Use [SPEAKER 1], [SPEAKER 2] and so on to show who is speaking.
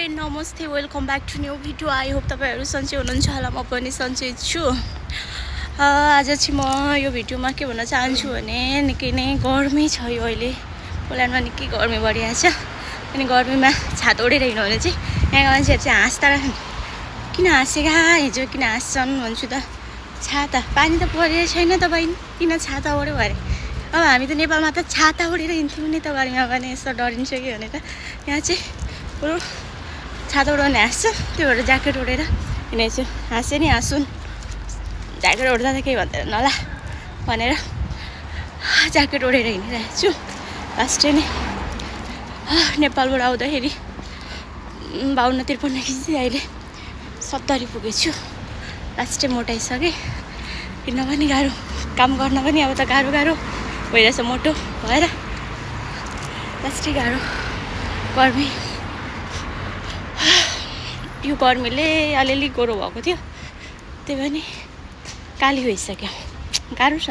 [SPEAKER 1] High नमस्ते welcome back to new video. I hope तपाईँहरू सन्चै हुनुहुन्छ होला, म पनि सन्चै छु। आज चाहिँ म यो भिडियोमा के भन्न चाहन्छु भने निकै नै गर्मी छ यो अहिले पोल्यान्डमा, निकै गर्मी बढिरहेको छ। अनि गर्मीमा छाता ओढेर हिँड्यो भने चाहिँ यहाँका मान्छेहरू चाहिँ हाँस्दा रहन्। किन हाँसेका, हिजो किन हाँस्छन् भन्छु त। छाता पानी त परेको छैन त बहिनी, किन छाता ओढ्यो अरे। अब हामी त नेपालमा त छाता ओढेर हिँड्थ्यौँ नि त गर्मीमा पनि, यस्तो डरिन्छ कि भनेर। यहाँ चाहिँ बरु छाता ओढाउने हाँस्छ, त्यो भएर ज्याकेट ओढेर हिँडेछु। हाँसे नि हाँसुन्, ज्याकेट ओढ्दा त केही भन्दैन होला भनेर ज्याकेट ओढेर हिँडिरहेको छु। लास्टै नै नेपालबाट आउँदाखेरि 52-53 केजी, अहिले 70 पुगेछु। लास्टै मोटाइसकेँ। हिँड्न पनि गाह्रो, काम गर्न पनि अब त गाह्रो भइरहेछ मोटो भएर। लास्टै गाह्रो गर्मी, यो गर्मीले अलिअलि गोरो भएको थियो, त्यही पनि काली भइसक्यो, गाह्रो छ।